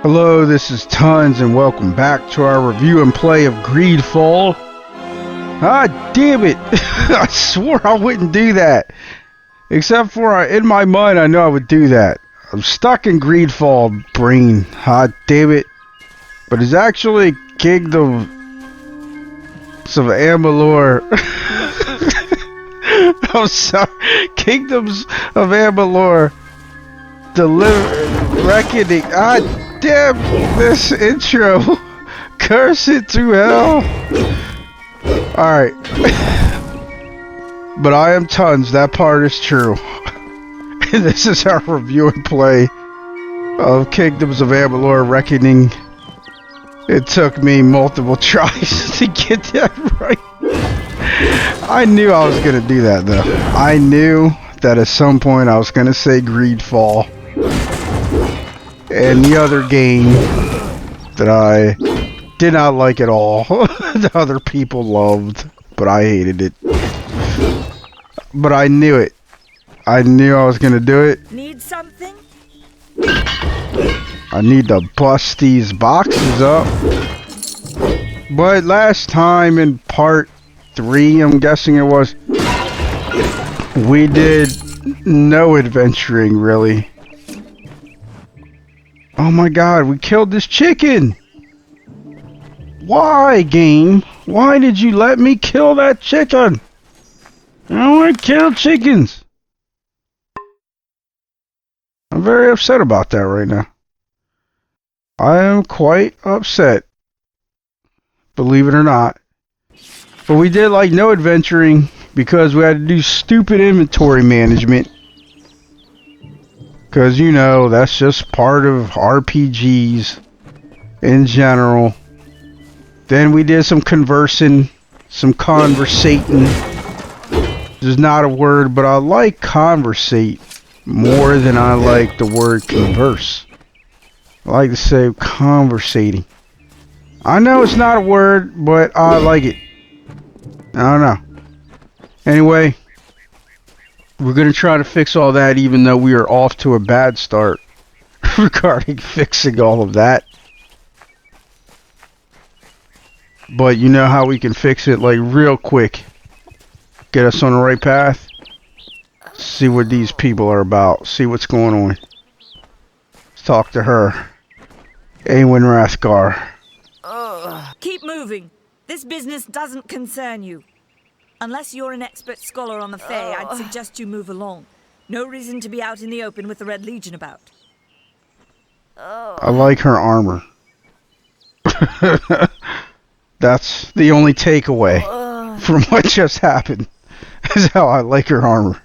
Hello, this is Tons, and welcome back to our review and play of Greedfall. Ah, damn it! I swore I wouldn't do that. Except for in my mind, I know I would do that. I'm stuck in Greedfall, brain. Ah, damn it! But it's actually Kingdom of Amalur. I'm sorry, Kingdoms of Amalur. Reckoning. Ah, damn this intro. Curse it to hell. Alright. But I am Tons, that part is true. And this is our review and play of Kingdoms of Amalur Reckoning. It took me multiple tries to get that right. I knew I was going to do that though. I knew that at some point I was going to say Greedfall. And the other game that I did not like at all, the other people loved, but I hated it. But I knew it. I knew I was gonna do it. Need something? I need to bust these boxes up. But last time in part 3, I'm guessing it was, we did no adventuring really. Oh my god, we killed this chicken! Why, game? Why did you let me kill that chicken? I don't want to kill chickens. I'm very upset about that right now. I am quite upset. Believe it or not. But we did like no adventuring because we had to do stupid inventory management. Because, you know, that's just part of RPGs in general. Then we did some conversing, some conversating. There's not a word, but I like conversate more than I like the word converse. I like to say conversating. I know it's not a word, but I like it. I don't know. Anyway. We're going to try to fix all that even though we are off to a bad start regarding fixing all of that. But you know how we can fix it like real quick. Get us on the right path. See what these people are about. See what's going on. Let's talk to her. Awen Rathgar. Keep moving. This business doesn't concern you. Unless you're an expert scholar on the Fae, I'd suggest you move along. No reason to be out in the open with the Red Legion about. I like her armor. That's the only takeaway from what just happened, is how I like her armor.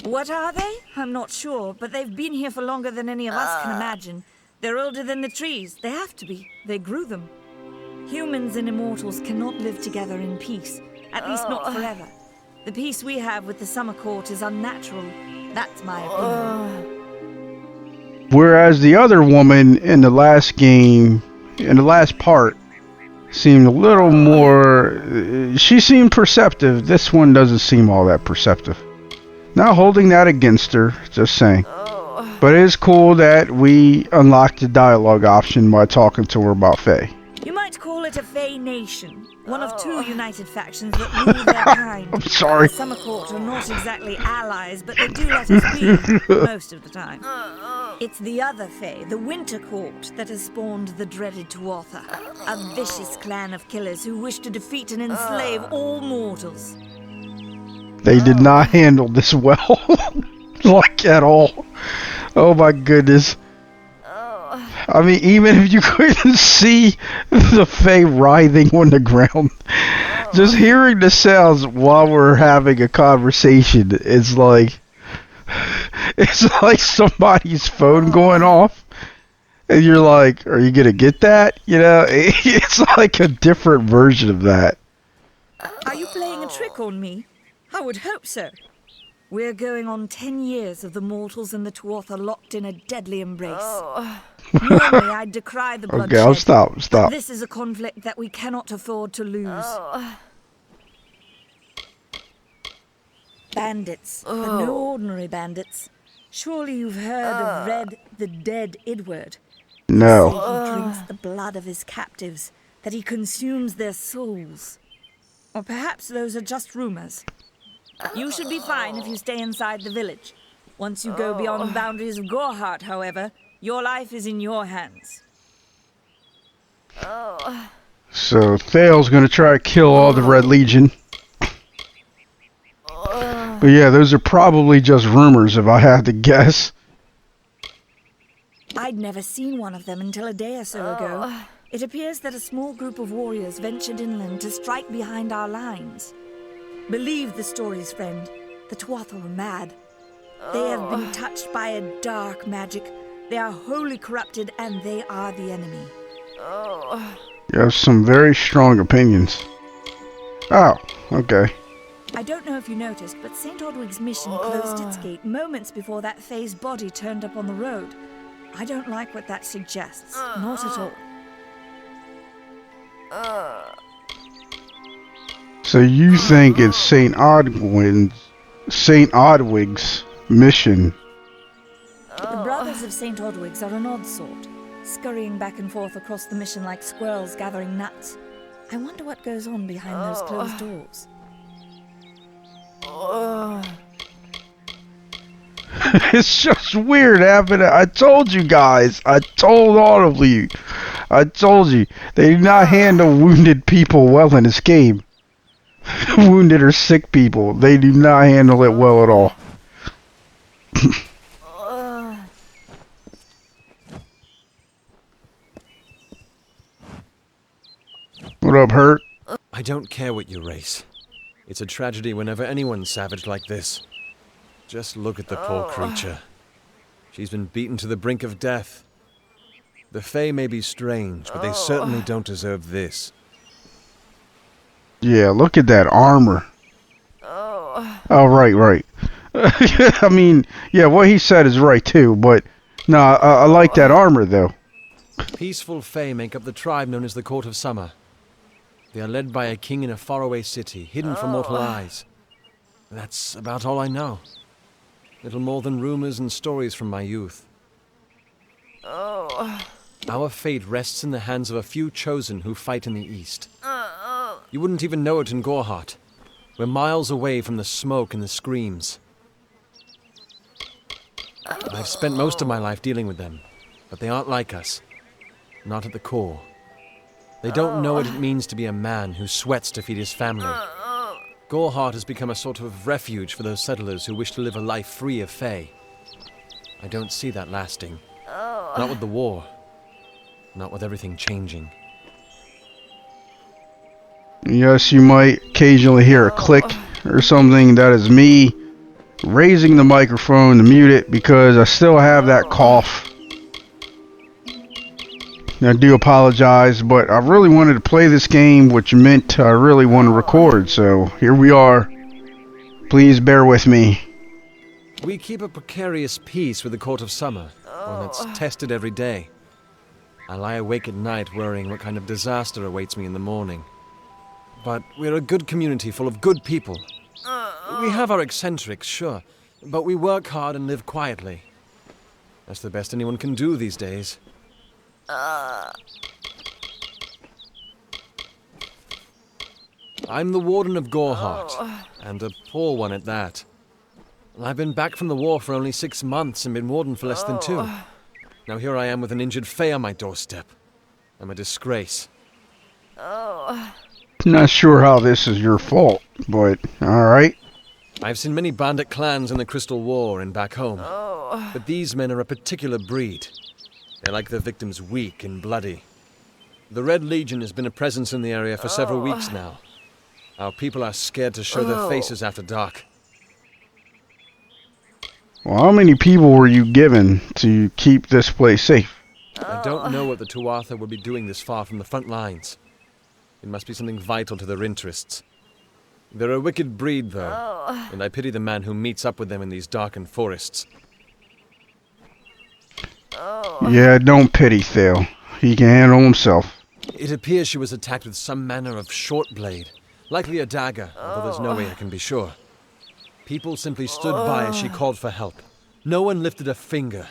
What are they? I'm not sure, but they've been here for longer than any of us can imagine. They're older than the trees. They have to be. They grew them. Humans and immortals cannot live together in peace. At least not forever. The peace we have with the Summer Court is unnatural. That's my opinion. Whereas the other woman in the last game, in the last part, seemed a little more... She seemed perceptive. This one doesn't seem all that perceptive. Not holding that against her, just saying. But it is cool that we unlocked the dialogue option by talking to her about Fae. You might call it a Fae nation. One of two united factions that rule their kind. I'm sorry. The Summer Court are not exactly allies, but they do let us be, most of the time. It's the other Fae, the Winter Court, that has spawned the dreaded Tuatha, a vicious clan of killers who wish to defeat and enslave all mortals. They did not handle this well, like at all. Oh my goodness. I mean, even if you couldn't see the Fae writhing on the ground, just hearing the sounds while we're having a conversation is like, it's like somebody's phone going off, and you're like, are you gonna get that? You know, it's like a different version of that. Are you playing a trick on me? I would hope so. We're going on 10 years of the mortals and the Tuatha locked in a deadly embrace. Normally, I'd decry the bloodshed. Okay, I'll stop. This is a conflict that we cannot afford to lose. Bandits, but no ordinary bandits. Surely you've heard of Red the Dead Idward. No. They say he drinks the blood of his captives, that he consumes their souls. Or perhaps those are just rumors. You should be fine if you stay inside the village. Once you go beyond the boundaries of Gorhart, however, your life is in your hands. So Thale's gonna try to kill all the Red Legion. But yeah, those are probably just rumors if I had to guess. I'd never seen one of them until a day or so ago. It appears that a small group of warriors ventured inland to strike behind our lines. Believe the stories, friend. The Tuatha are mad. They have been touched by a dark magic. They are wholly corrupted, and they are the enemy. You have some very strong opinions. Oh, okay. I don't know if you noticed, but St. Ordwig's mission closed its gate moments before that Fae's body turned up on the road. I don't like what that suggests. Not at all. So you think it's St. Ordwig's mission? The brothers of St. Ordwig's are an odd sort, scurrying back and forth across the mission like squirrels gathering nuts. I wonder what goes on behind those closed doors. It's just weird happening. I told you guys. I told all of you. I told you. They do not handle wounded people well in this game. Wounded or sick people. They do not handle it well at all. What up, Hurt? I don't care what you race. It's a tragedy whenever anyone's savage like this. Just look at the poor creature. She's been beaten to the brink of death. The Fae may be strange, but they certainly don't deserve this. Yeah, look at that armor. Oh, right. I mean, yeah, what he said is right too, but no, I like that armor though. Peaceful Fae make up the tribe known as the Court of Summer. They are led by a king in a faraway city, hidden from mortal eyes. That's about all I know. Little more than rumors and stories from my youth. Our fate rests in the hands of a few chosen who fight in the east. You wouldn't even know it in Gorhart. We're miles away from the smoke and the screams. I've spent most of my life dealing with them, but they aren't like us. Not at the core. They don't know what it means to be a man who sweats to feed his family. Gorhart has become a sort of refuge for those settlers who wish to live a life free of Fae. I don't see that lasting. Not with the war. Not with everything changing. Yes, you might occasionally hear a click or something. That is me raising the microphone to mute it because I still have that cough. I do apologize, but I really wanted to play this game, which meant I really want to record, so here we are. Please bear with me. We keep a precarious peace with the Court of Summer, one that's tested every day. I lie awake at night worrying what kind of disaster awaits me in the morning. But we're a good community full of good people. We have our eccentrics, sure, but we work hard and live quietly. That's the best anyone can do these days. I'm the warden of Gorhart, and a poor one at that. I've been back from the war for only 6 months and been warden for less than 2. Now here I am with an injured Fae on my doorstep. I'm a disgrace. Not sure how this is your fault, but alright. I've seen many bandit clans in the Crystal War and back home, but these men are a particular breed. They like their victims weak and bloody. The Red Legion has been a presence in the area for several weeks now. Our people are scared to show their faces after dark. Well, how many people were you given to keep this place safe? I don't know what the Tuatha would be doing this far from the front lines. It must be something vital to their interests. They're a wicked breed, though, and I pity the man who meets up with them in these darkened forests. Yeah, don't pity Thayle. He can handle himself. It appears she was attacked with some manner of short blade, likely a dagger, although there's no way I can be sure. People simply stood by as she called for help. No one lifted a finger.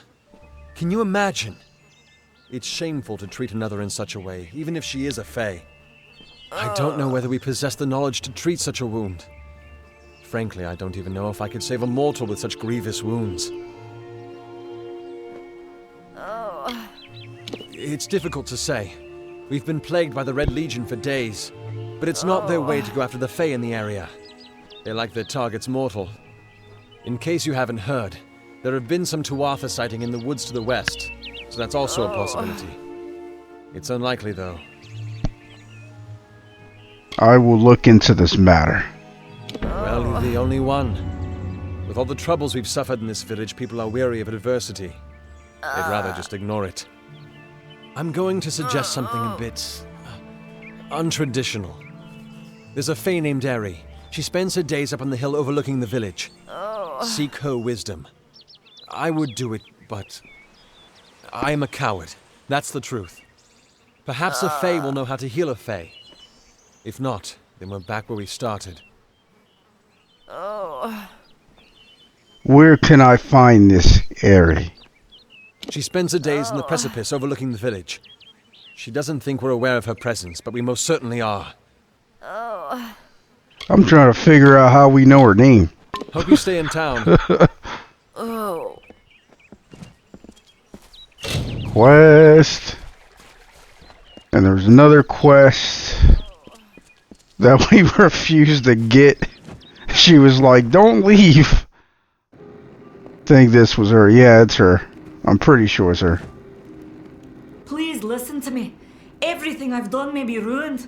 Can you imagine? It's shameful to treat another in such a way, even if she is a fae. I don't know whether we possess the knowledge to treat such a wound. Frankly, I don't even know if I could save a mortal with such grievous wounds. It's difficult to say. We've been plagued by the Red Legion for days, but it's not their way to go after the fae in the area. They like their targets mortal. In case you haven't heard, there have been some Tuatha sighting in the woods to the west, so that's also a possibility. It's unlikely, though. I will look into this matter. Well, you're the only one. With all the troubles we've suffered in this village, people are weary of adversity. They'd rather just ignore it. I'm going to suggest something a bit untraditional. There's a fae named Eri. She spends her days up on the hill overlooking the village. Seek her wisdom. I would do it, but I am a coward. That's the truth. Perhaps a fae will know how to heal a fae. If not, then we're back where we started. Where can I find this Eri? She spends her days in the precipice overlooking the village. She doesn't think we're aware of her presence, but we most certainly are. I'm trying to figure out how we know her name. Hope you stay in town. Quest. And there's another quest that we refused to get. She was like, don't leave. I think this was her. Yeah, it's her. I'm pretty sure it's her. Please listen to me. Everything I've done may be ruined.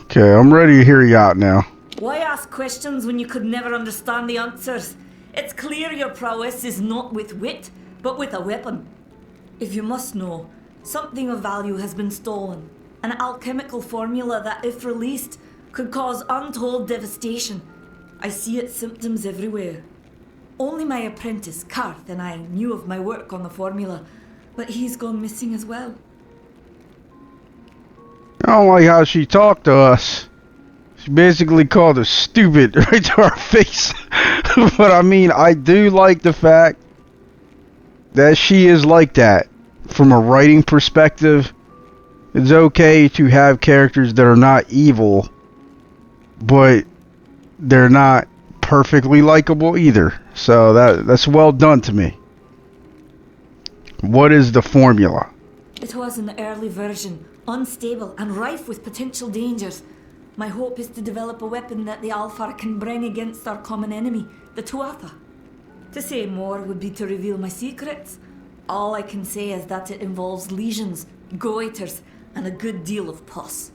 Okay, I'm ready to hear you out now. Why ask questions when you could never understand the answers? It's clear your prowess is not with wit, but with a weapon. If you must know, something of value has been stolen. An alchemical formula that, if released, could cause untold devastation. I see its symptoms everywhere. Only my apprentice, Karth, and I knew of my work on the formula, but he's gone missing as well. I don't like how she talked to us. She basically called us stupid right to our face. But I mean, I do like the fact that she is like that. From a writing perspective, it's okay to have characters that are not evil, but they're not perfectly likable either. So that's well done to me. What is the formula? It was an early version, unstable and rife with potential dangers. My hope is to develop a weapon that the Alfar can bring against our common enemy, the Tuatha. To say more would be to reveal my secrets. All I can say is that it involves lesions, goiters, and a good deal of pus.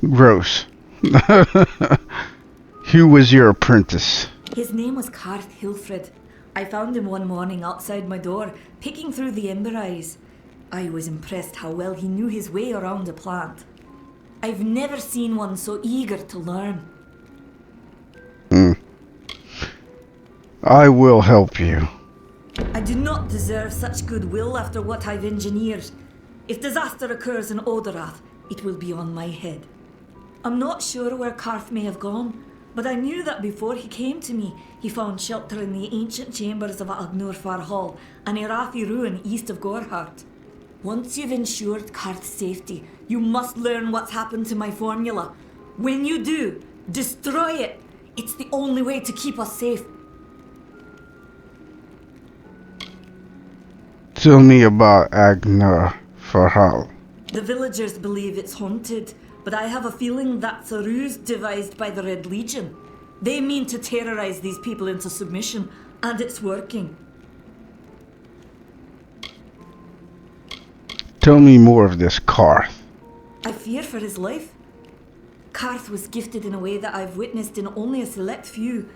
Gross. Who was your apprentice? His name was Karth Hilfred. I found him one morning outside my door, picking through the ember eyes. I was impressed how well he knew his way around a plant. I've never seen one so eager to learn. I will help you. I do not deserve such goodwill after what I've engineered. If disaster occurs in Odorath, it will be on my head. I'm not sure where Karth may have gone, but I knew that before he came to me, he found shelter in the ancient chambers of Agnor Hall, an Irathi ruin east of Gorhart. Once you've ensured Karth's safety, you must learn what's happened to my formula. When you do, destroy it. It's the only way to keep us safe. Tell me about Agnor Hall. The villagers believe it's haunted, but I have a feeling that's a ruse devised by the Red Legion. They mean to terrorize these people into submission, and it's working. Tell me more of this Karth. I fear for his life. Karth was gifted in a way that I've witnessed in only a select few.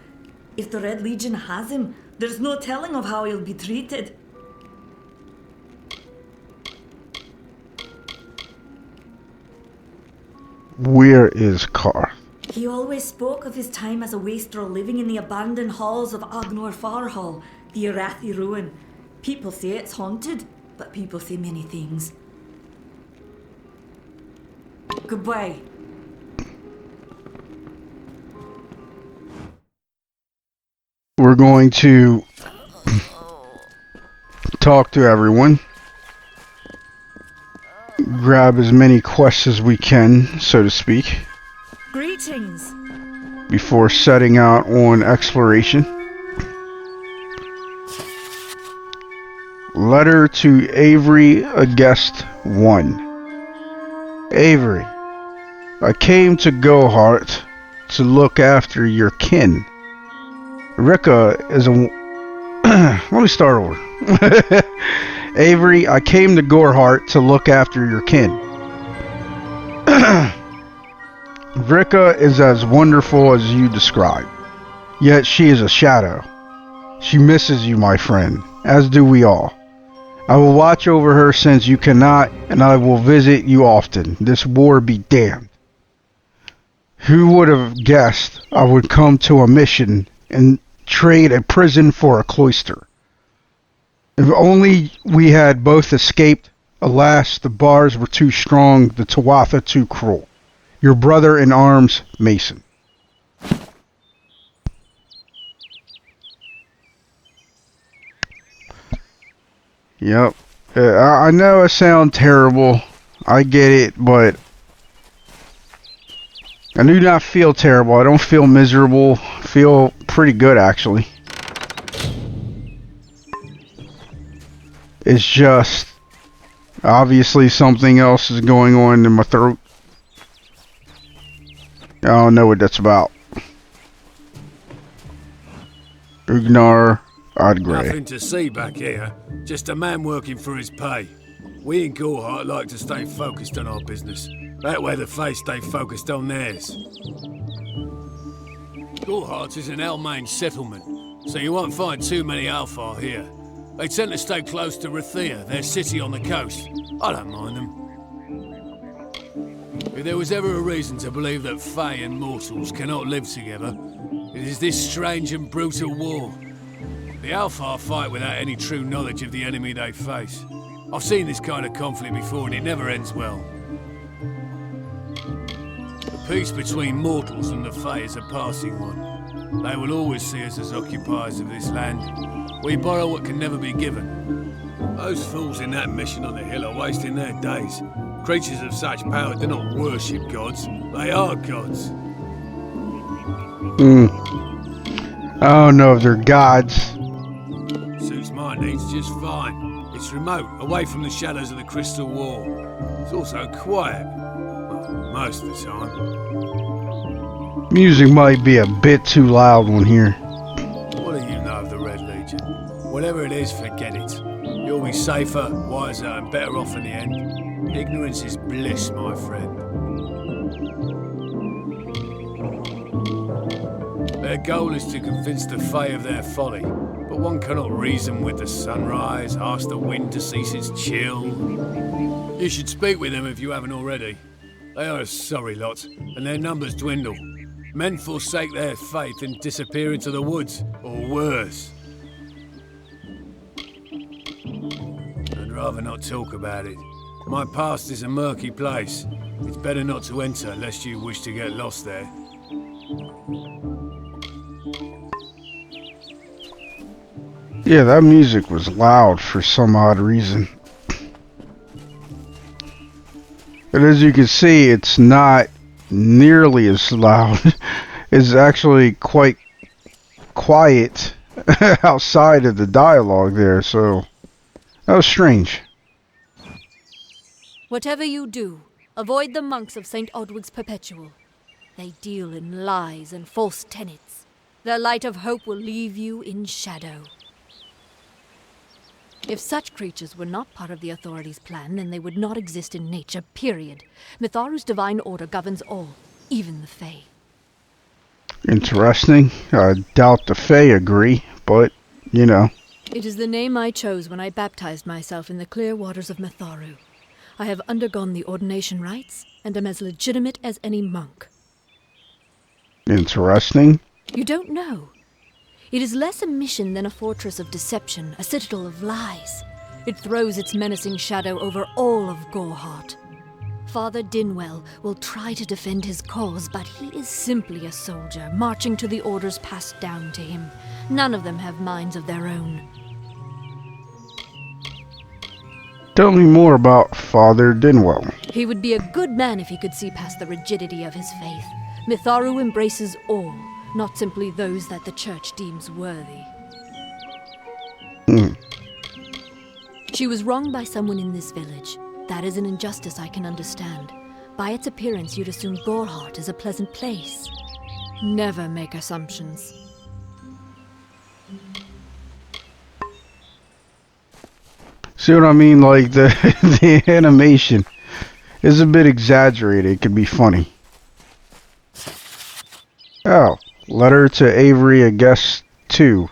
If the Red Legion has him, there's no telling of how he'll be treated. Where is Karth? He always spoke of his time as a wastrel living in the abandoned halls of Agnor Hall, the Irathi ruin. People say it's haunted, but people say many things. Goodbye. We're going to talk to everyone. grab as many quests as we can, so to speak, Greetings. before setting out on exploration. Letter to Avery, a guest 1. Avery, I came to Gohart to look after your kin. Rika is a... Let me start over. Avery, I came to Gorhart to look after your kin. Rika is as wonderful as you describe, yet she is a shadow. She misses you, my friend, as do we all. I will watch over her since you cannot, and I will visit you often. This war be damned. Who would have guessed I would come to a mission and trade a prison for a cloister? If only we had both escaped. Alas, the bars were too strong, the Tuatha too cruel. Your brother in arms, Mason. Yep. I know I sound terrible. I get it, but I do not feel terrible. I don't feel miserable. I feel pretty good, actually. It's just obviously something else is going on in my throat. I don't know what that's about. Ugnar Oddgray. Nothing to see back here. Just a man working for his pay. We in Gorhart like to stay focused on our business. That way the Fae stay focused on theirs. Gorhart is an Almain settlement, so you won't find too many Alfar here. They tend to stay close to Rathia, their city on the coast. I don't mind them. If there was ever a reason to believe that Fae and mortals cannot live together, it is this strange and brutal war. The Alfar fight without any true knowledge of the enemy they face. I've seen this kind of conflict before and it never ends well. The peace between mortals and the Fae is a passing one. They will always see us as occupiers of this land. We borrow what can never be given. Those fools in that mission on the hill are wasting their days. Creatures of such power do not worship gods. They are gods. I don't know if they're gods. Suits my needs just fine. It's remote, away from the shadows of the Crystal Wall. It's also quiet. Well, most of the time. Music might be a bit too loud one here. What do you know of the Red Legion? Whatever it is, forget it. You'll be safer, wiser, and better off in the end. Ignorance is bliss, my friend. Their goal is to convince the Fae of their folly, but one cannot reason with the sunrise, ask the wind to cease its chill. You should speak with them if you haven't already. They are a sorry lot, and their numbers dwindle. Men forsake their faith and disappear into the woods, or worse. I'd rather not talk about it. My past is a murky place. It's better not to enter, lest you wish to get lost there. Yeah, that music was loud for some odd reason. But as you can see, it's not nearly as loud. It's actually quite quiet outside of the dialogue there, so that was strange. Whatever you do, avoid the monks of St. Odwig's Perpetual. They deal in lies and false tenets. Their light of hope will leave you in shadow. If such creatures were not part of the authorities' plan, then they would not exist in nature, period. Mitharu's divine order governs all, even the Fae. Interesting. I doubt the Fae agree, but, you know. It is the name I chose when I baptized myself in the clear waters of Mitharu. I have undergone the ordination rites, and am as legitimate as any monk. Interesting. You don't know. It is less a mission than a fortress of deception, a citadel of lies. It throws its menacing shadow over all of Gorhart. Father Dinwell will try to defend his cause, but he is simply a soldier, marching to the orders passed down to him. None of them have minds of their own. Tell me more about Father Dinwell. He would be a good man if he could see past the rigidity of his faith. Mitharu embraces all, not simply those that the church deems worthy. She was wronged by someone in this village. That is an injustice I can understand. By its appearance, you'd assume Goreheart is a pleasant place. Never make assumptions. See what I mean? Like, the, the animation is a bit exaggerated. It can be funny. Oh, letter to Avery, I guess, too.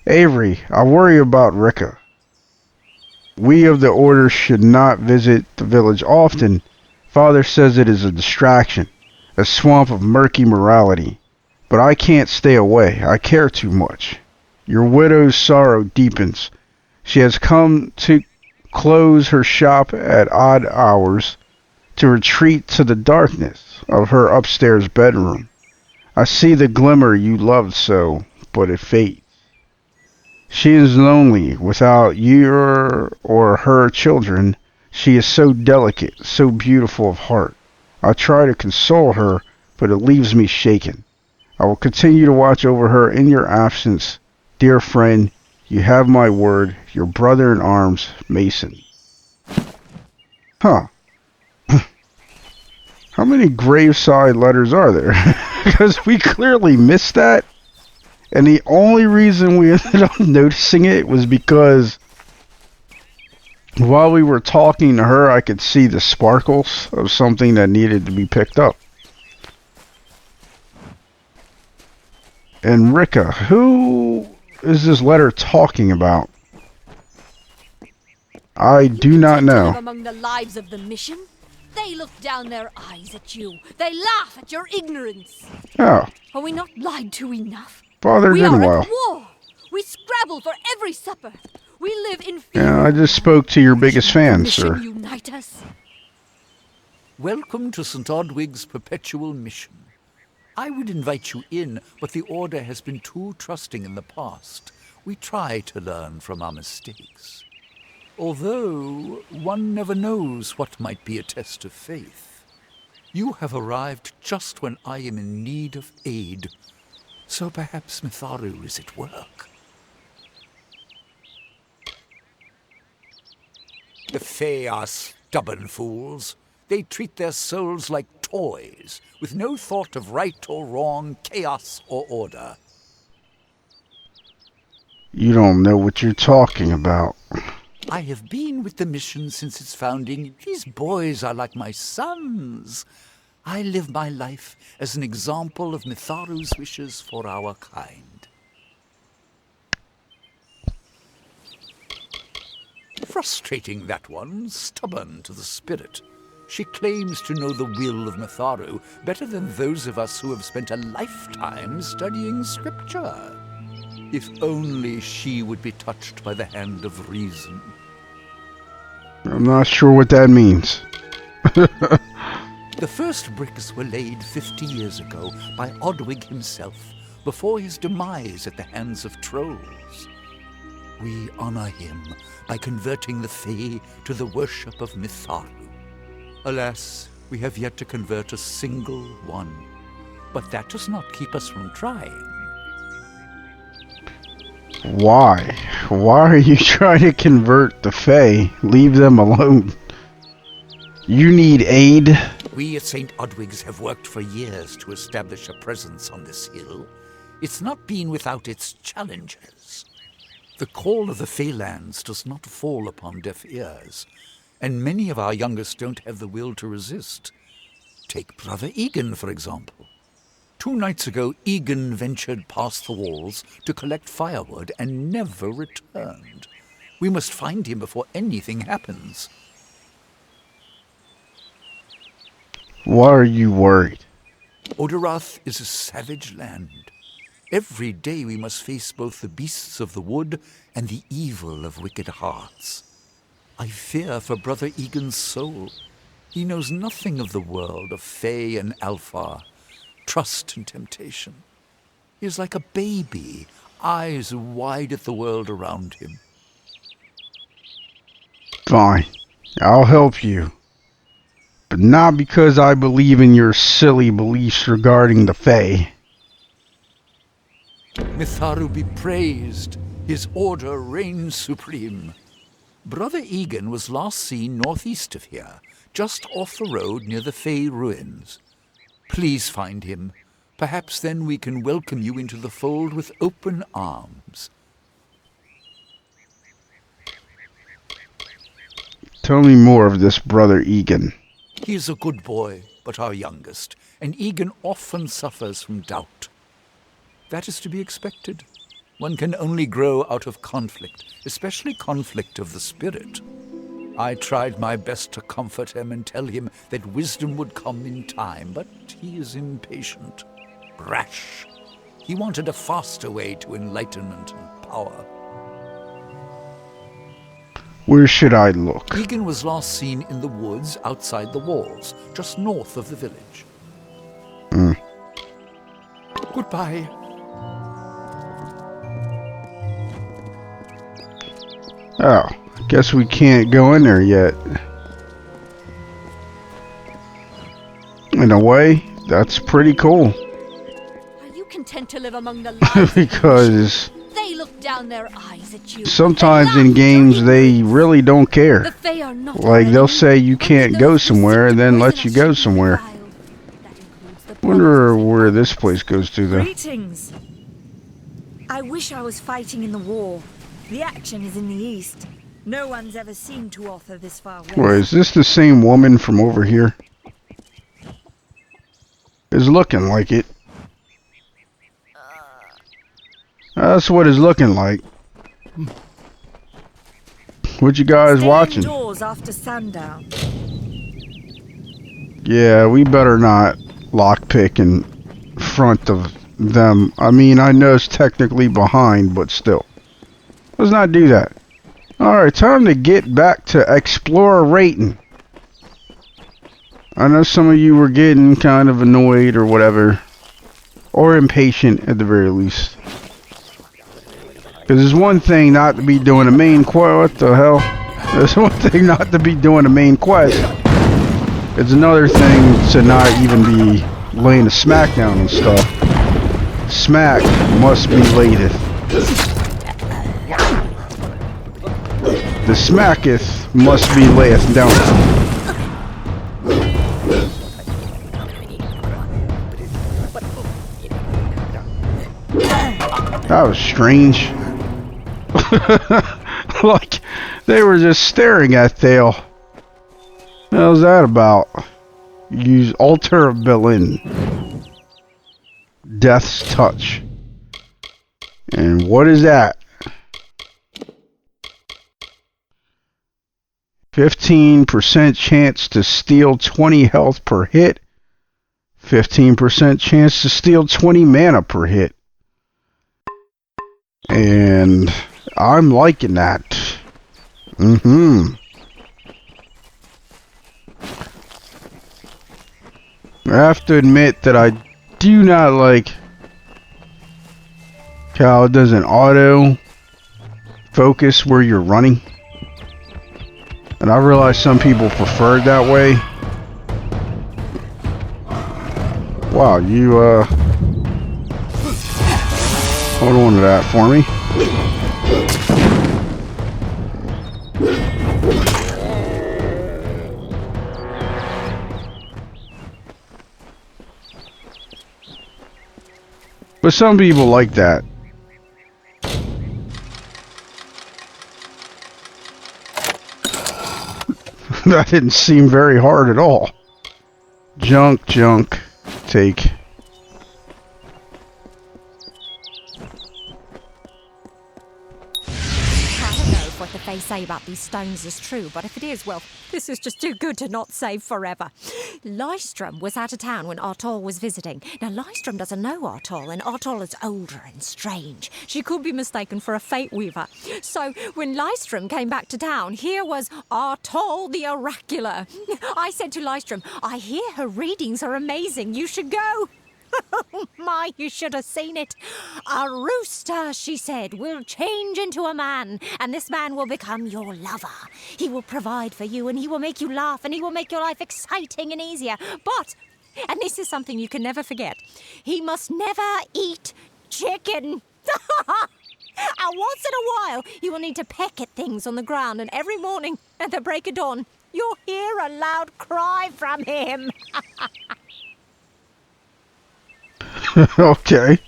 Avery, I worry about Rika. We of the Order should not visit the village often. Father says it is a distraction, a swamp of murky morality. But I can't stay away. I care too much. Your widow's sorrow deepens. She has come to close her shop at odd hours, to retreat to the darkness of her upstairs bedroom. I see the glimmer you loved so, but it fades. She is lonely without your or her children. She is so delicate, so beautiful of heart. I try to console her, but it leaves me shaken. I will continue to watch over her in your absence. Dear friend, you have my word, your brother in arms, Mason. Huh. How many graveside letters are there? Because we clearly missed that. And the only reason we ended up noticing it was because while we were talking to her, I could see the sparkles of something that needed to be picked up. And Rika, who is this letter talking about? I do not know. Among the lives of the mission, they look down their eyes at you. They laugh at your ignorance. Oh, Are we not lied to enough? Father We are Dinwell. at war. We scrabble for every supper. We live in fear. Yeah, I just spoke to your biggest fan, sir. Mission unite us. Welcome to St. Odwig's perpetual mission. I would invite you in, but the Order has been too trusting in the past. We try to learn from our mistakes. Although, one never knows what might be a test of faith. You have arrived just when I am in need of aid. So perhaps Mitharu is at work. The Fae are stubborn fools. They treat their souls like toys, with no thought of right or wrong, chaos or order. You don't know what you're talking about. I have been with the mission since its founding. These boys are like my sons. I live my life as an example of Mitharu's wishes for our kind. Frustrating, that one, stubborn to the spirit. She claims to know the will of Mitharu better than those of us who have spent a lifetime studying scripture. If only she would be touched by the hand of reason. I'm not sure what that means. The first bricks were laid 50 years ago by Odwig himself, before his demise at the hands of trolls. We honor him by converting the Fae to the worship of Mitharu. Alas, we have yet to convert a single one. But that does not keep us from trying. Why? Why are you trying to convert the Fae? Leave them alone. You need aid? We at St. Odwig's have worked for years to establish a presence on this hill. It's not been without its challenges. The call of the Feylands does not fall upon deaf ears, and many of our youngest don't have the will to resist. Take Brother Egan, for example. 2 nights ago, Egan ventured past the walls to collect firewood and never returned. We must find him before anything happens. Why are you worried? Oderath is a savage land. Every day we must face both the beasts of the wood and the evil of wicked hearts. I fear for Brother Egan's soul. He knows nothing of the world of Fae and Alpha, trust and temptation. He is like a baby, eyes wide at the world around him. Fine. I'll help you. But not because I believe in your silly beliefs regarding the Fae. Mitharu be praised. His order reigns supreme. Brother Egan was last seen northeast of here, just off the road near the Fae ruins. Please find him. Perhaps then we can welcome you into the fold with open arms. Tell me more of this Brother Egan. He is a good boy, but our youngest, and Egan often suffers from doubt. That is to be expected. One can only grow out of conflict, especially conflict of the spirit. I tried my best to comfort him and tell him that wisdom would come in time, but he is impatient, rash. He wanted a faster way to enlightenment and power. Where should I look? Egan was last seen in the woods outside the walls, just north of the village. Goodbye. Oh, I guess we can't go in there yet. In a way, that's pretty cool. Are you content to live among the lies? Because They look down their eyes at you. sometimes in games they really don't The care. Fae are not Like our they'll enemy. say you can't Only go those who somewhere seek and to then let poison you us go should be somewhere. defiled. That includes the Wonder prophets where of this place goes to though. Greetings. I wish I was fighting in the war. The action is in the east. No one's ever seen Tuatha this far west. Wait, is this the same woman from over here? It's looking like it. That's what it's looking like. What you guys Stay watching? indoors after sundown. Yeah, we better not lockpick in front of them. I mean, I know it's technically behind, but still. Let's not do that. Alright, time to get back to explorating. I know some of you were getting kind of annoyed or whatever. Or impatient at the very least. Because there's one thing not to be doing a main quest. What the hell? There's one thing not to be doing a main quest. It's another thing to not even be laying a smackdown and stuff. Smack must be lateth. The smacketh must be layeth down. That was strange. Like, they were just staring at Thayle. What the hell's that about? Use Altar of Berlin. Death's Touch. And what is that? 15% chance to steal 20 health per hit. 15% chance to steal 20 mana per hit. And I'm liking that. I have to admit that I do not like how it doesn't auto focus where you're running. And I realize some people prefer it that way. Wow, you hold on to that for me. But some people like that. That didn't seem very hard at all. Junk, take. I don't know if what the Fae say about these stones is true, but if it is, well, this is just too good to not save forever. Lystrom was out of town when Artol was visiting. Now, Lystrom doesn't know Artol, and Artol is older and strange. She could be mistaken for a fate weaver. So, when Lystrom came back to town, here was Artol the Oracular. I said to Lystrom, I hear her readings are amazing. You should go. My, you should have seen it. A rooster, she said, will change into a man, and this man will become your lover. He will provide for you, and he will make you laugh, and he will make your life exciting and easier. But, and this is something you can never forget, he must never eat chicken. And once in a while, you will need to peck at things on the ground, and every morning at the break of dawn, you'll hear a loud cry from him. Okay.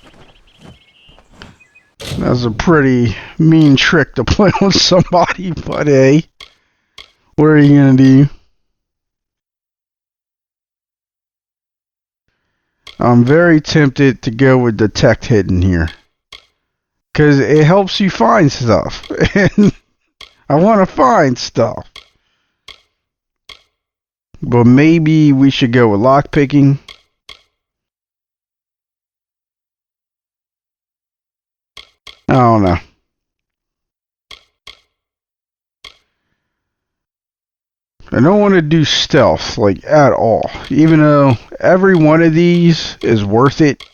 That's a pretty mean trick to play on somebody, but hey, what are you gonna do? I'm very tempted to go with detect hidden here, because it helps you find stuff, and I want to find stuff. But maybe we should go with lockpicking. I don't know. I don't want to do stealth, like, at all. Even though every one of these is worth it.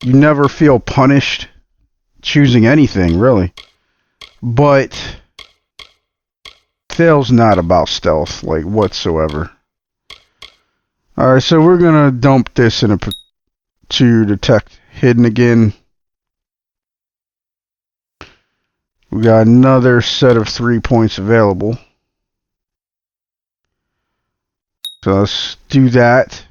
You never feel punished choosing anything, really. But Thayle's not about stealth, like, whatsoever. Alright, so we're gonna dump this in to detect hidden again. We got another set of 3 points available. So let's do that.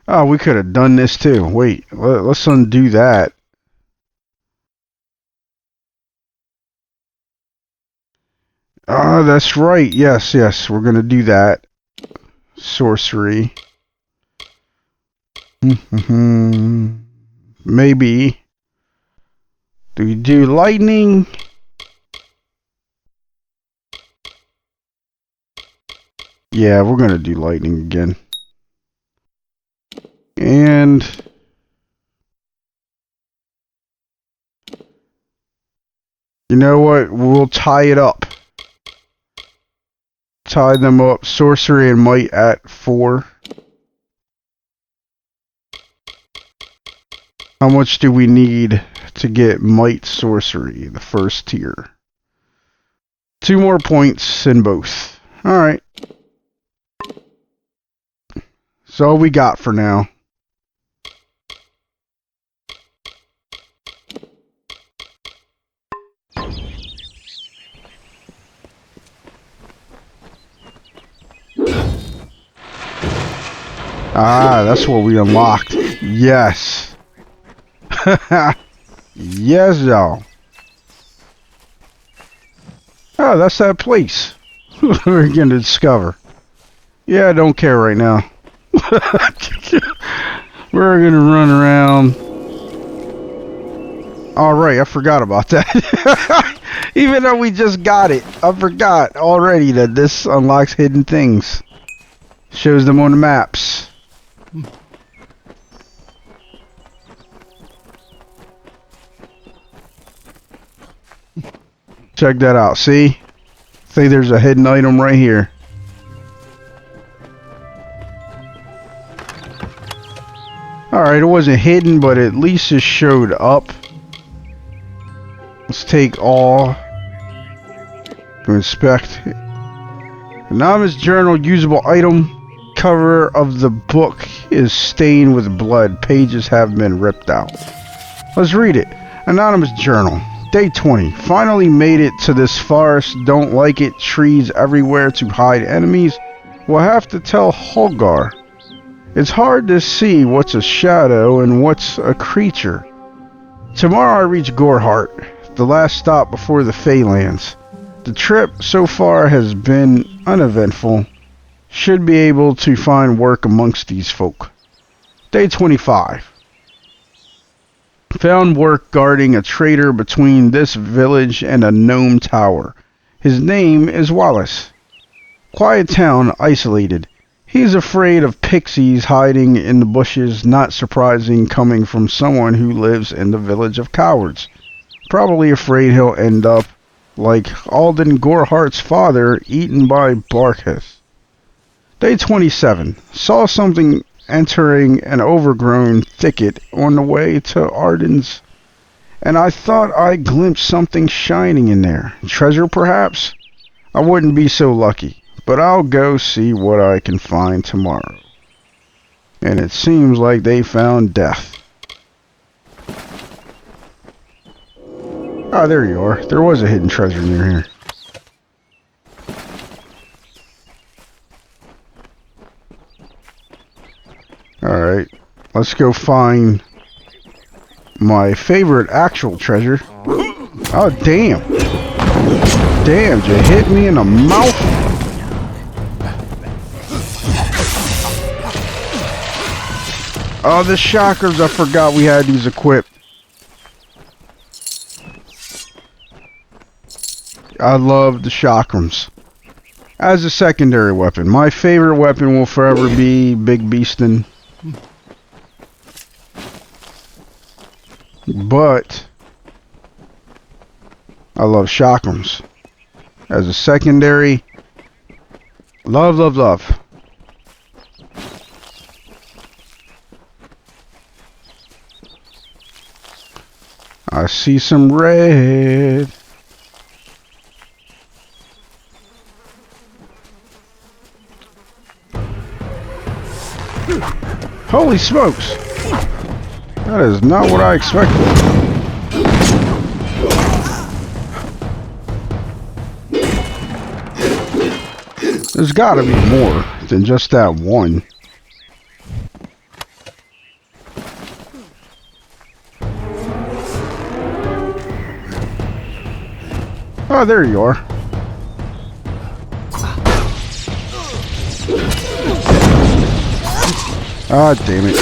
Oh, we could have done this too. Wait, let's undo that. Ah, that's right. Yes, we're going to do that. Sorcery. Maybe. Do we do lightning? Yeah, we're going to do lightning again. And you know what? We'll tie it up. Tie them up. Sorcery and might at 4. How much do we need to get might sorcery, the first tier? 2 more points in both. Alright. That's all we got for now. Ah, that's what we unlocked. Yes. Yes, y'all. Oh, that's that place we're going to discover. Yeah, I don't care right now. We're going to run around. Alright, I forgot about that. Even though we just got it, I forgot already that this unlocks hidden things. Shows them on the maps. Check that out. See? Say there's a hidden item right here. Alright, it wasn't hidden, but at least it showed up. Let's take all to inspect. Anonymous journal, usable item. Cover of the book is stained with blood. Pages have been ripped out. Let's read it. Anonymous journal. Day 20. Finally made it to this forest. Don't like it. Trees everywhere to hide enemies. We'll have to tell Holgar. It's hard to see what's a shadow and what's a creature. Tomorrow I reach Gorehart, the last stop before the Feylands. The trip so far has been uneventful. Should be able to find work amongst these folk. Day 25. Found work guarding a trader between this village and a gnome tower. His name is Wallace. Quiet town, isolated. He's afraid of pixies hiding in the bushes, not surprising coming from someone who lives in the village of cowards. Probably afraid he'll end up like Alden Gorehart's father, eaten by Barketh. Day 27. Saw something entering an overgrown thicket on the way to Arden's, and I thought I glimpsed something shining in there. Treasure, perhaps? I wouldn't be so lucky, but I'll go see what I can find tomorrow. And it seems like they found death. Ah, there you are. There was a hidden treasure near here. Alright, let's go find my favorite actual treasure. Oh, damn. Damn, you hit me in the mouth. Oh, the shockers, I forgot we had these equipped. I love the chakrams as a secondary weapon. My favorite weapon will forever be Big Beastin'. But I love chakrams as a secondary. Love, love, love. I see some red. Holy smokes! That is not what I expected. There's gotta be more than just that one. Oh, there you are. Ah, damn it.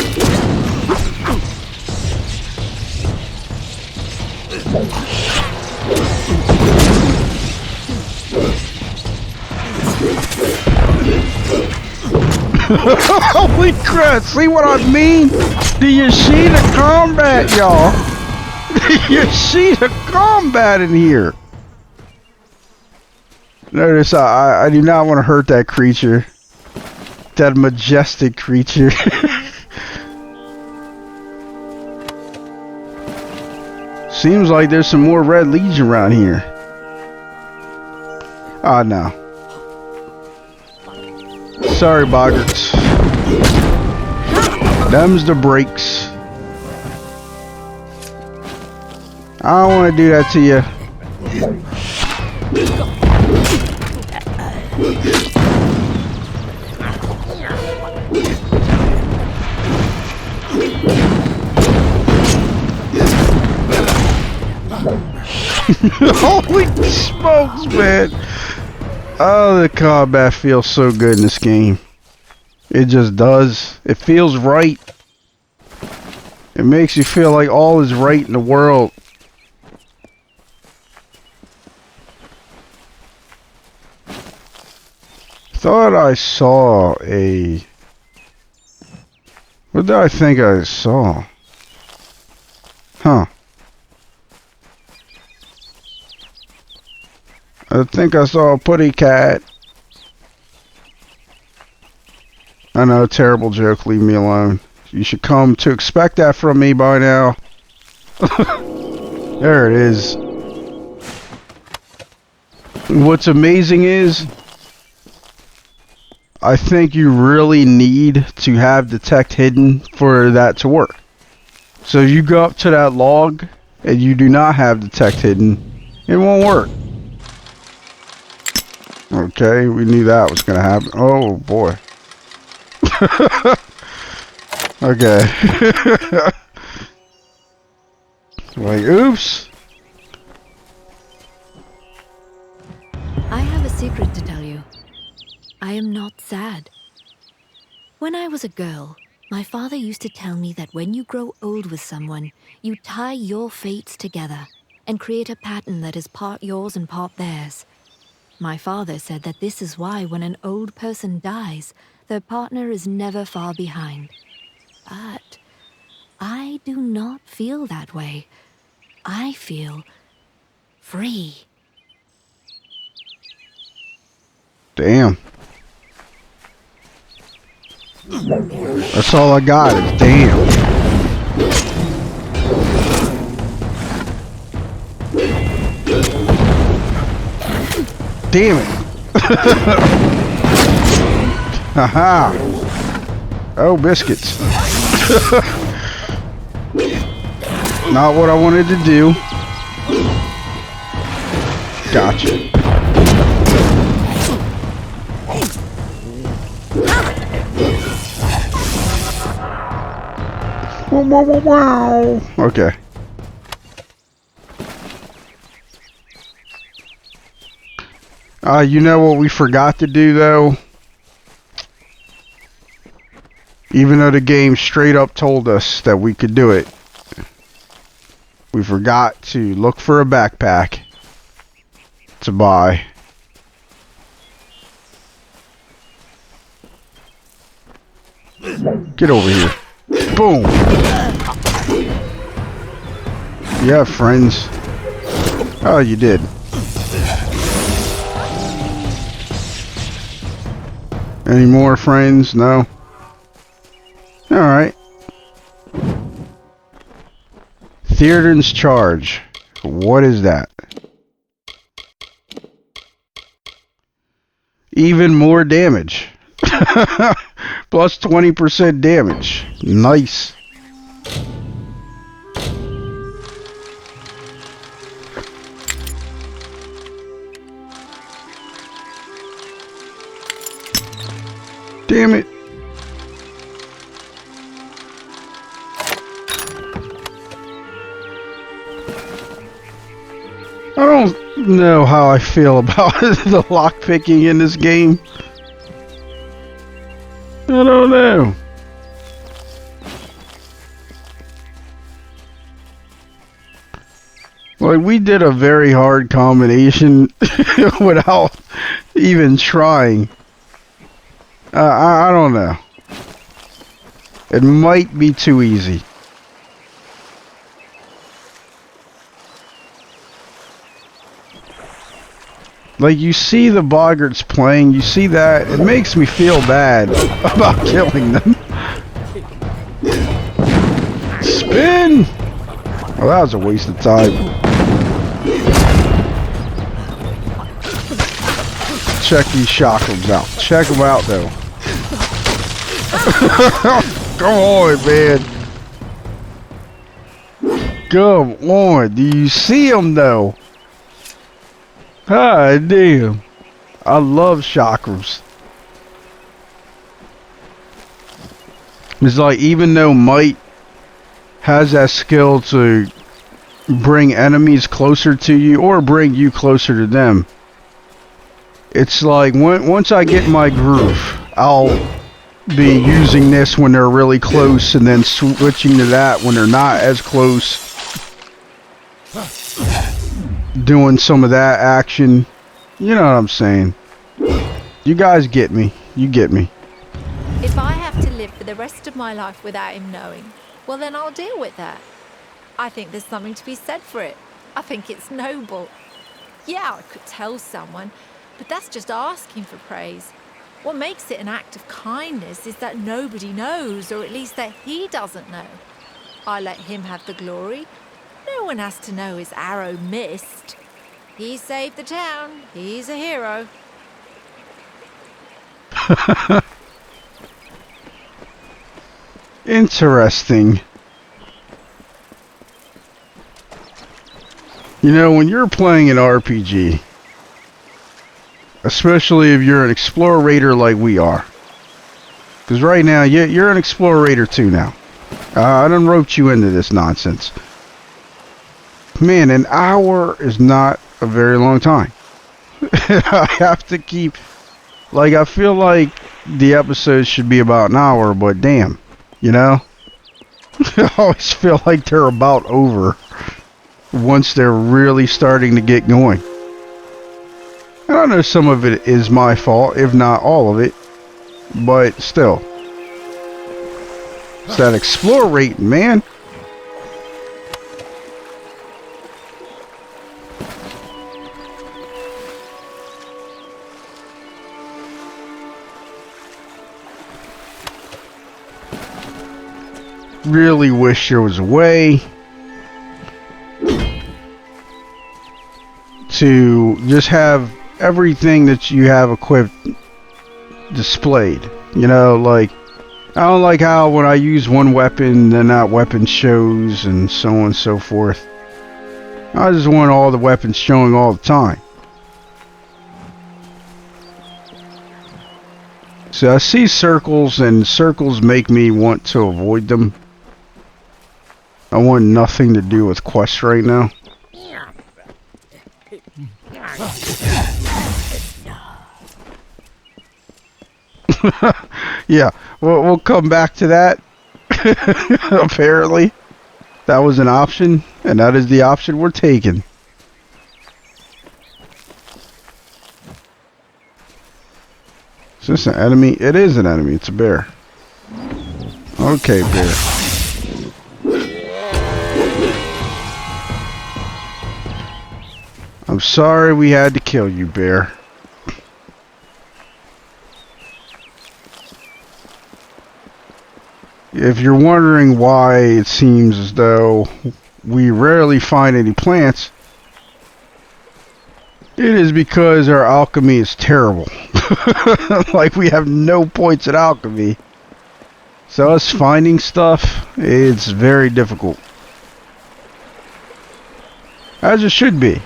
Holy crap, see what I mean? Do you see the combat, y'all? Do you see the combat in here? Notice I do not want to hurt that creature. That majestic creature. Seems like there's some more red legion around here. Ah, no. Sorry, boggarts. Them's the breaks. I don't want to do that to you. Holy smokes, man. Oh, the combat feels so good in this game. It just does. It feels right. It makes you feel like all is right in the world. Thought I saw a... What did I think I saw? Huh. I think I saw a putty cat. I know, terrible joke, leave me alone. You should come to expect that from me by now. There it is. What's amazing is, I think you really need to have detect hidden for that to work. So you go up to that log and you do not have detect hidden, it won't work. Okay, we knew that was gonna happen. Oh boy. Okay. Like, oops. I have a secret to tell you. I am not sad. When I was a girl, my father used to tell me that when you grow old with someone, you tie your fates together and create a pattern that is part yours and part theirs. My father said that this is why when an old person dies, their partner is never far behind. But I do not feel that way. I feel free. Damn. That's all I got is damn. Damn it. Haha. Oh, biscuits. Not what I wanted to do. Gotcha. Wow, wow, wow, wow. Okay. You know what we forgot to do though? Even though the game straight up told us that we could do it, we forgot to look for a backpack to buy. Get over here. Boom. You have friends? Oh, you did. Any more friends? No? Alright. Theoden's charge. What is that? Even more damage. Plus 20% damage. Nice. Damn it. I don't know how I feel about the lockpicking in this game. I don't know. Like, we did a very hard combination without even trying. I don't know. It might be too easy. Like, you see the boggarts playing, you see that, it makes me feel bad about killing them. Spin! Oh, that was a waste of time. Check these chakrams out. Check them out, though. Come on, man. Come on. Do you see them, though? Ah, damn. I love chakrams. It's like, even though Might has that skill to bring enemies closer to you or bring you closer to them, it's like once I get my groove, I'll be using this when they're really close and then switching to that when they're not as close. Doing some of that action. You know what I'm saying. You guys get me. You get me. If I have to live for the rest of my life without him knowing, well then I'll deal with that. I think there's something to be said for it. I think it's noble. Yeah, I could tell someone, but that's just asking for praise. What makes it an act of kindness is that nobody knows, or at least that he doesn't know. I let him have the glory. No one has to know his arrow missed. He saved the town. He's a hero. Interesting. You know, when you're playing an RPG, especially if you're an explorator like we are, because right now you're an explorator too now. I done roped you into this nonsense. Man, an hour is not a very long time. I have to keep, like, I feel like the episodes should be about an hour, but damn, you know? I always feel like they're about over once they're really starting to get going. And I know some of it is my fault, if not all of it, but still. It's that explorating, man. really wish there was a way to just have everything that you have equipped displayed. You know, like, I don't like how when I use one weapon, then that weapon shows and so on and so forth. I just want all the weapons showing all the time. So I see circles, and circles make me want to avoid them. I want nothing to do with quests right now. Yeah, we'll come back to that. Apparently, that was an option, and that is the option we're taking. Is this an enemy? It is an enemy. It's a bear. Okay, bear. I'm sorry we had to kill you, bear. If you're wondering why it seems as though we rarely find any plants, it is because our alchemy is terrible. Like, we have no points at alchemy. So us finding stuff, it's very difficult. As it should be.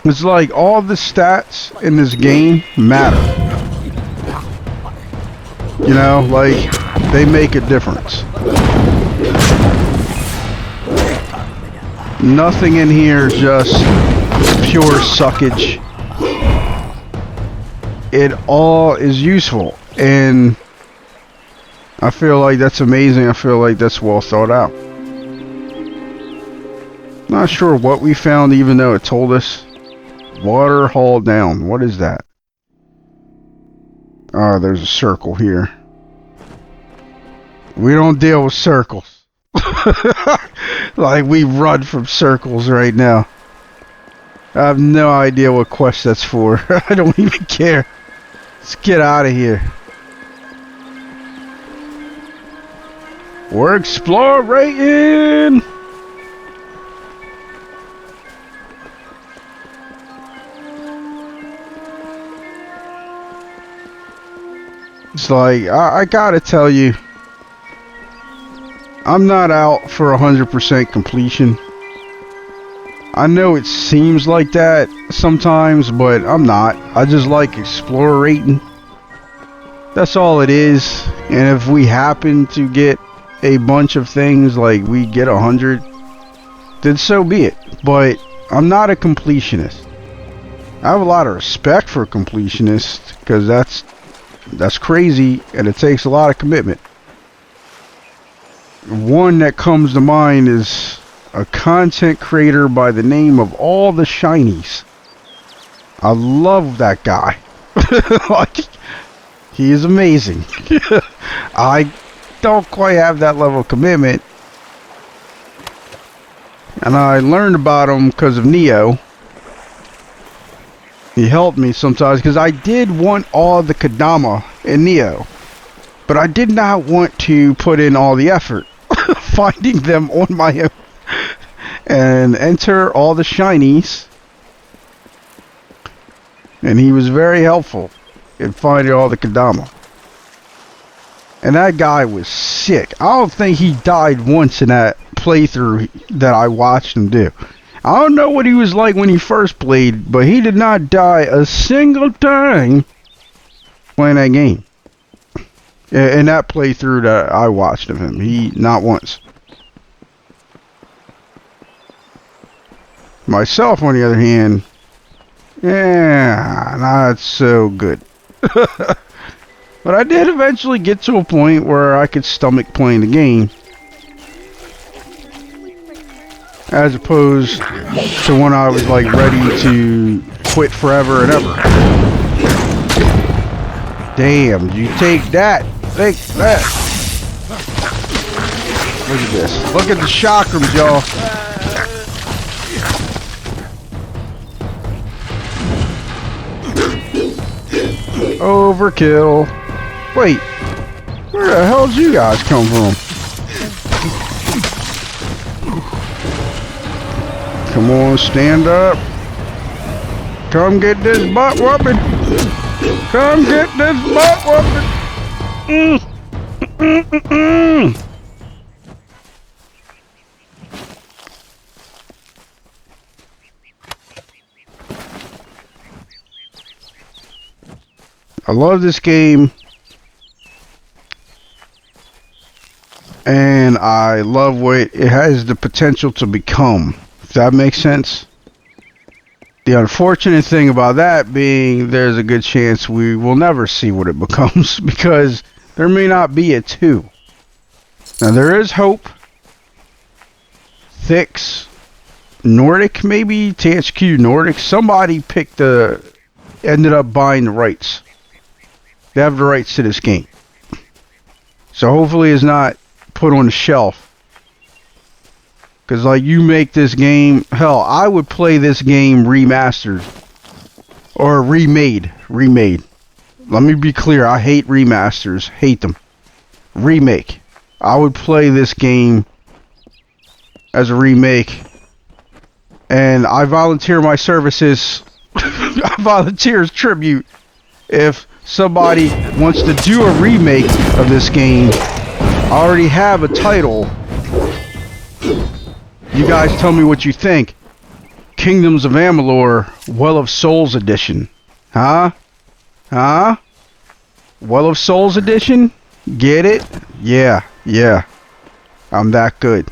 It's like all the stats in this game matter. You know, like, they make a difference. Nothing in here is just pure suckage. It all is useful, and I feel like that's amazing. I feel like that's well thought out. Not sure what we found, even though it told us. Water hauled down. What is that? Oh, there's a circle here. We don't deal with circles. Like, we run from circles right now. I have no idea what quest that's for. I don't even care. Let's get out of here. We're exploring! It's like, I gotta tell you, I'm not out for 100% completion. I know it seems like that sometimes, but I'm not. I just like explorating. That's all it is. And if we happen to get a bunch of things, like we get 100, then so be it. But I'm not a completionist. I have a lot of respect for completionists, because that's crazy, and it takes a lot of commitment. One that comes to mind is a content creator by the name of All the Shinies. I love that guy. Like, he is amazing. I don't quite have that level of commitment, and I learned about him because of Neo. He helped me sometimes, because I did want all the Kadama in Neo, but I did not want to put in all the effort finding them on my own. And enter All the Shinies, and he was very helpful in finding all the Kadama. And that guy was sick. I don't think he died once in that playthrough that I watched him do. I don't know what he was like when he first played, but he did not die a single time playing that game. In that playthrough that I watched of him, he not once. Myself, on the other hand, yeah, not so good. But I did eventually get to a point where I could stomach playing the game, as opposed to when I was like ready to quit forever and ever. Damn, you take that. Take that. Look at this. Look at the chakrams, y'all. Overkill. Wait. Where the hell did you guys come from? Come on, stand up. Come get this butt whooping. Come get this butt whooping. I love this game. And I love what it has the potential to become. If that makes sense. The unfortunate thing about that being there's a good chance we will never see what it becomes because there may not be a 2. Now there is hope. Thix, Nordic maybe, THQ Nordic, somebody ended up buying the rights. They have the rights to this game. So hopefully it's not put on the shelf. Because, like, you make this game... Hell, I would play this game remastered. Or remade. Remade. Let me be clear. I hate remasters. Hate them. Remake. I would play this game as a remake. And I volunteer my services. I volunteer as tribute. If somebody wants to do a remake of this game, I already have a title. You guys tell me what you think. Kingdoms of Amalur, Well of Souls Edition. Huh? Huh? Well of Souls Edition? Get it? Yeah, yeah. I'm that good.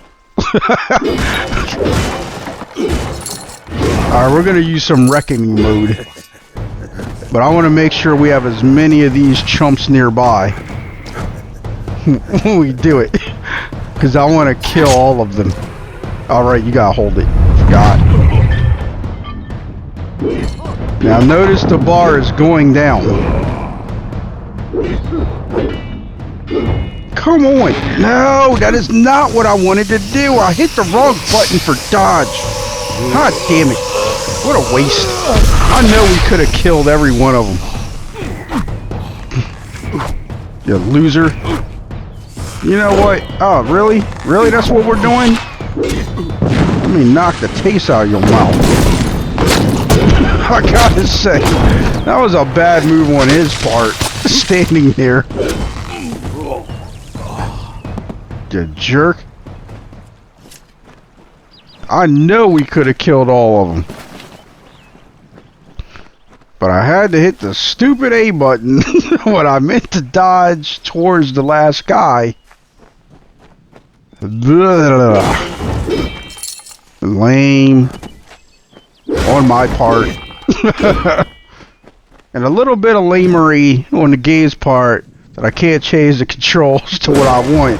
Alright, we're gonna use some Reckoning mode. But I want to make sure we have as many of these chumps nearby when we do it. Because I want to kill all of them. Alright, you gotta hold it. Forgot. Now notice the bar is going down. Come on. No, that is not what I wanted to do. I hit the wrong button for dodge. God damn it. What a waste. I know we could have killed every one of them. You loser. You know what? Oh, really? Really? That's what we're doing? Let me knock the taste out of your mouth. I gotta say, that was a bad move on his part. Standing there. You jerk. I know we could have killed all of them. But I had to hit the stupid A button when I meant to dodge towards the last guy. Lame. On my part. And a little bit of lamery on the game's part that I can't change the controls to what I want.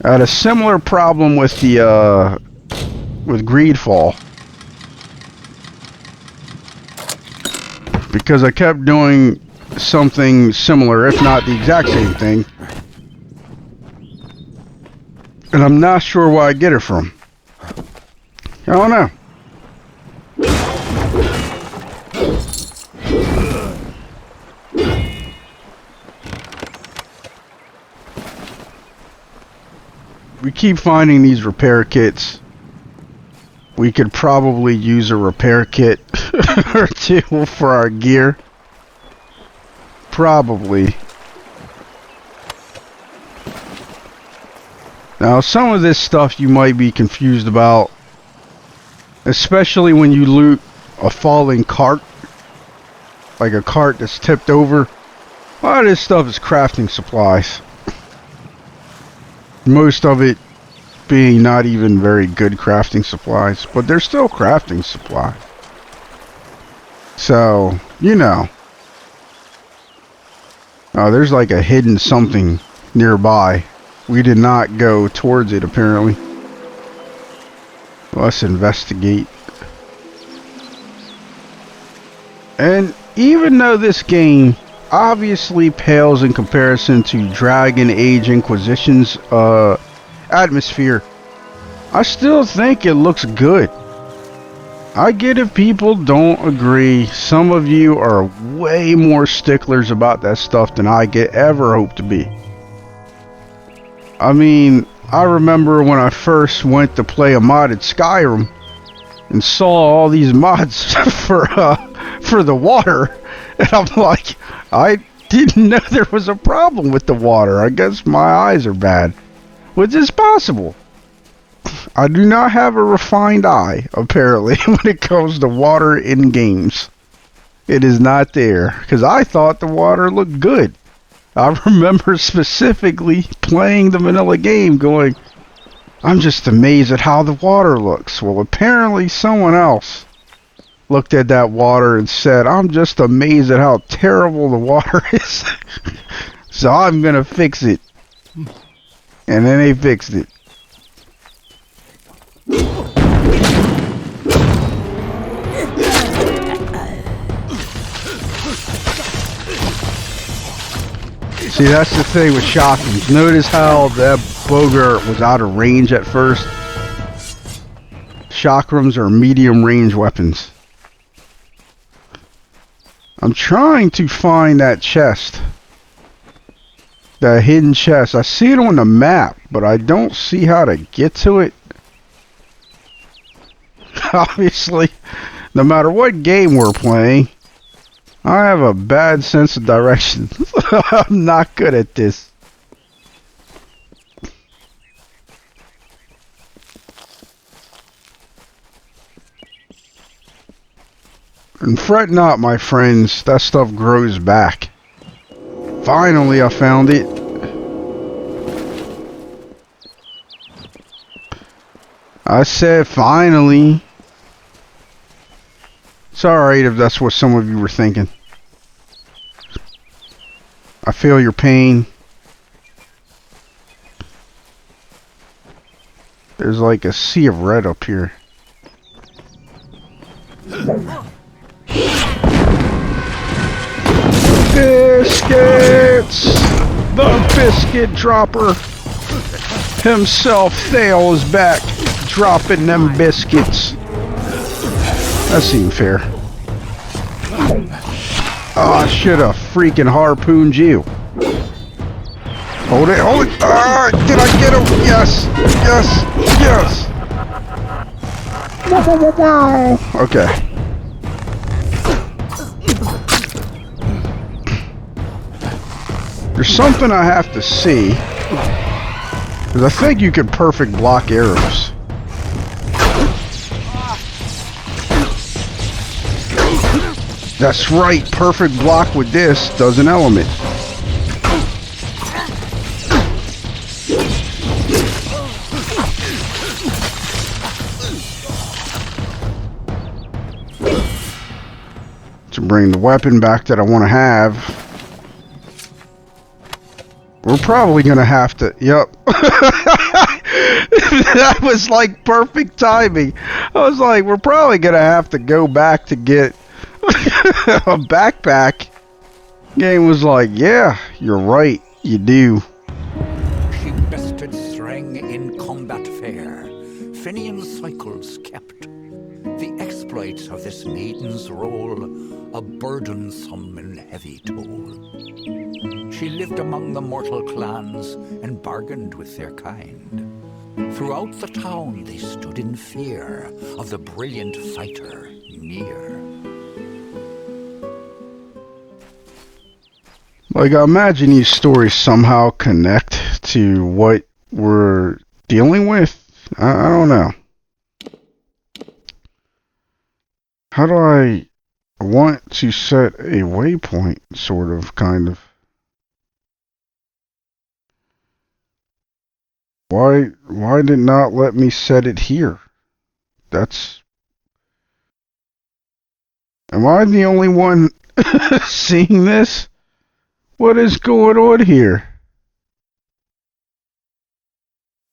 I had a similar problem with the with Greedfall. Because I kept doing something similar, if not the exact same thing. And I'm not sure where I get it from. I don't know. We keep finding these repair kits. We could probably use a repair kit or two for our gear. Probably. Now, some of this stuff you might be confused about, especially when you loot a falling cart, like a cart that's tipped over. A lot of this stuff is crafting supplies. Most of it being not even very good crafting supplies, but they're still crafting supplies. So, you know. Oh, there's like a hidden something nearby. We did not go towards it, apparently. Let's investigate. And even though this game obviously pales in comparison to Dragon Age Inquisition's atmosphere, I still think it looks good. I get if people don't agree. Some of you are way more sticklers about that stuff than I get ever hope to be. I mean, I remember when I first went to play a modded Skyrim and saw all these mods for the water, and I'm like, I didn't know there was a problem with the water. I guess my eyes are bad, which is possible. I do not have a refined eye, apparently, when it comes to water in games. It is not there, because I thought the water looked good. I remember specifically playing the vanilla game going, I'm just amazed at how the water looks. Well, apparently someone else looked at that water and said, I'm just amazed at how terrible the water is. So I'm going to fix it. And then they fixed it. See, that's the thing with shotguns. Notice how that Bogart was out of range at first. Chakrams are medium range weapons. I'm trying to find that chest. That hidden chest. I see it on the map, but I don't see how to get to it. Obviously, no matter what game we're playing, I have a bad sense of direction. I'm not good at this. And fret not, my friends, that stuff grows back. Finally, I found it. I said finally. It's alright if that's what some of you were thinking. I feel your pain. There's like a sea of red up here. Biscuits! The biscuit dropper himself, Thayle, is back, dropping them biscuits. That seemed fair. Oh, I should have freaking harpooned you. Hold it, hold it. Ah, did I get him? Yes, yes, yes. Okay. There's something I have to see, because I think you can perfect block arrows. That's right, perfect block with this does an element. To bring the weapon back that I want to have. We're probably going to have to... Yep. That was like perfect timing. I was like, we're probably going to have to go back to get a backpack. Game was like, yeah, you're right. You do. She bested Threng in combat fair. Finian cycles kept. The exploits of this maiden's role, a burdensome and heavy toll. She lived among the mortal clans and bargained with their kind. Throughout the town they stood in fear of the brilliant fighter near. Like, I imagine these stories somehow connect to what we're dealing with. I don't know. How do I want to set a waypoint, sort of, kind of? Why did it not let me set it here? That's... Am I the only one seeing this? What is going on here?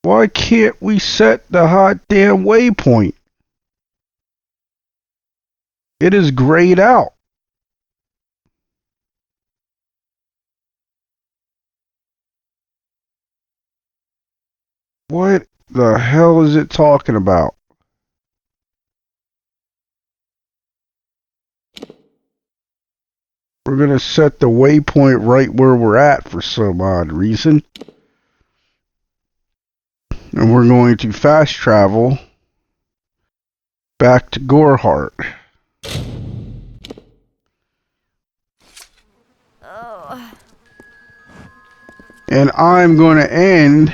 Why can't we set the hot damn waypoint? It is grayed out. What the hell is it talking about? We're going to set the waypoint right where we're at for some odd reason. And we're going to fast travel back to Gorehart. And I'm going to end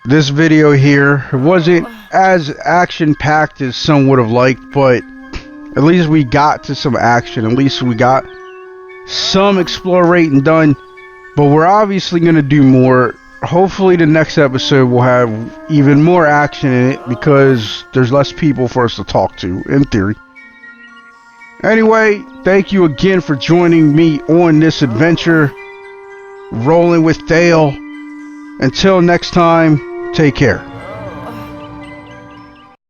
this video here. It wasn't as action-packed as some would have liked, but at least we got to some action. At least we got some explorating done. But we're obviously going to do more. Hopefully the next episode will have even more action in it because there's less people for us to talk to, in theory. Anyway, thank you again for joining me on this adventure. Rolling with Thayle. Until next time, take care.